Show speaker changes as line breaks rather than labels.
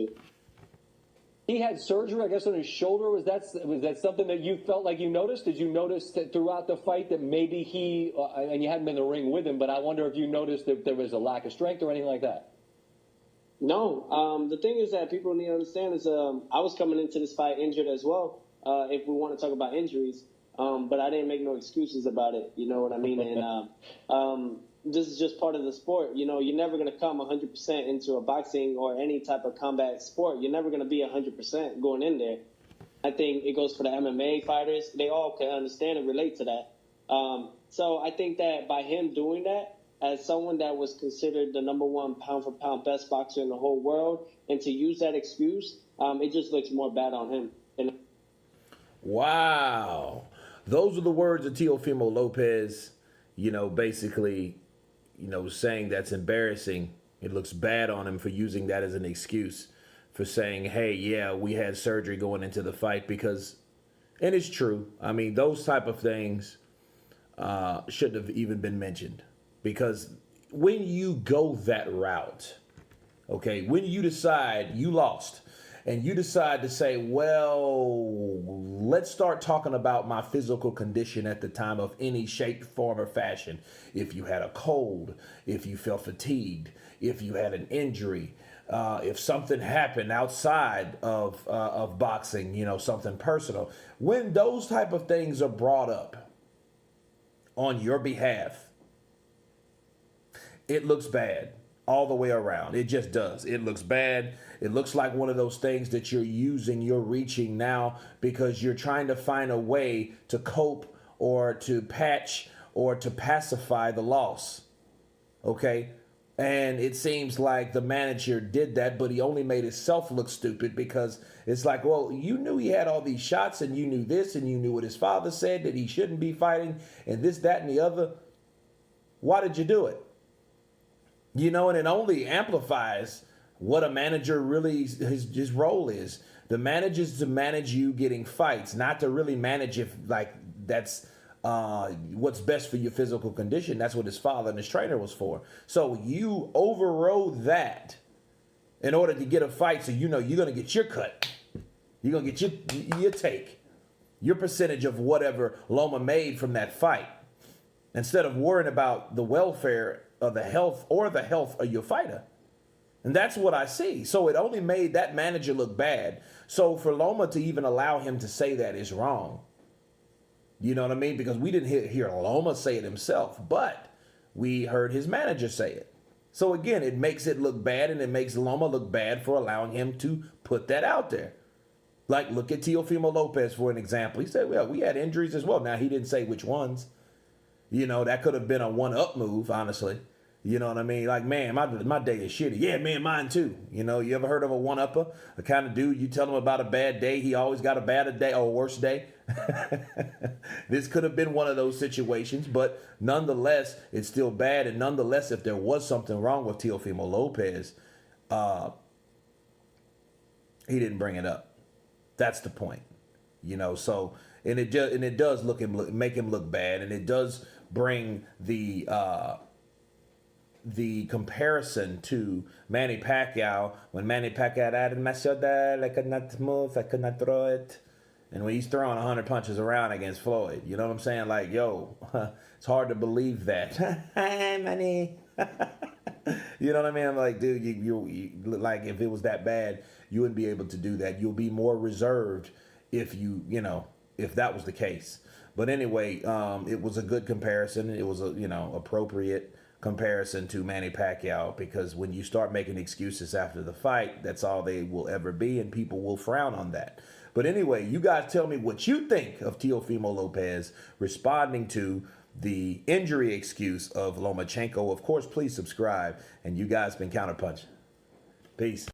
do.
He had surgery, I guess, on his shoulder. Was that something that you felt like you noticed? Did you notice that throughout the fight that maybe he, and you hadn't been in the ring with him, but I wonder if you noticed that there was a lack of strength or anything like that?
No. The thing is that people need to understand is I was coming into this fight injured as well, if we want to talk about injuries. But I didn't make no excuses about it. You know what I mean? And this is just part of the sport. You know, you're never going to come 100% into a boxing or any type of combat sport. You're never going to be 100% going in there. I think it goes for the MMA fighters. They all can understand and relate to that. So I think that by him doing that, as someone that was considered the #1 pound-for-pound best boxer in the whole world, and to use that excuse, it just looks more bad on him.
Wow. Those are the words of Teofimo Lopez, basically, saying that's embarrassing. It looks bad on him for using that as an excuse for saying, hey, yeah, we had surgery going into the fight because, and it's true. I mean, those type of things shouldn't have even been mentioned, because when you go that route, okay, when you decide you lost and you decide to say, well, let's start talking about my physical condition at the time of any shape, form, or fashion. If you had a cold, if you felt fatigued, if you had an injury, if something happened outside of boxing, something personal. When those type of things are brought up on your behalf, it looks bad all the way around. It just does. It looks bad. It looks like one of those things that you're reaching now because you're trying to find a way to cope or to patch or to pacify the loss. Okay? And it seems like the manager did that, but he only made himself look stupid, because it's like, well, you knew he had all these shots and you knew this and you knew what his father said, that he shouldn't be fighting and this, that, and the other. Why did you do it? And it only amplifies what a manager really, his role is. The manager is to manage you getting fights, not to really manage if, like, that's what's best for your physical condition. That's what his father and his trainer was for. So you overrode that in order to get a fight, so you're going to get your cut. You're going to get your take, your percentage of whatever Loma made from that fight, instead of worrying about the welfare of the health of your fighter. And that's what I see. So it only made that manager look bad. So for Loma to even allow him to say that is wrong. You know what I mean? Because we didn't hear Loma say it himself, but we heard his manager say it. So again, it makes it look bad, and it makes Loma look bad for allowing him to put that out there. Like, look at Teofimo Lopez for an example. He said, well, we had injuries as well. Now, he didn't say which ones. That could have been a one-up move, honestly. You know what I mean? Like, man, my day is shitty. Yeah, man, mine too. You ever heard of a one-upper? The kind of dude, you tell him about a bad day, he always got a bad day or a worse day. This could have been one of those situations, but nonetheless, it's still bad. And nonetheless, if there was something wrong with Teofimo Lopez, he didn't bring it up. That's the point. So, and it does make him look bad, and it does bring the comparison to Manny Pacquiao, when Manny Pacquiao had my shoulder, I could not move, I could not throw it. And when he's throwing 100 punches around against Floyd, you know what I'm saying? Like, yo, it's hard to believe that. Hi, Manny. You know what I mean? I'm like, dude, you like, if it was that bad, you wouldn't be able to do that. You'll be more reserved if if that was the case. But anyway, it was a good comparison. It was appropriate comparison to Manny Pacquiao, because when you start making excuses after the fight, that's all they will ever be, and people will frown on that. But anyway, you guys tell me what you think of Teofimo Lopez responding to the injury excuse of Lomachenko. Of course, please subscribe, and you guys been Counterpunch. Peace.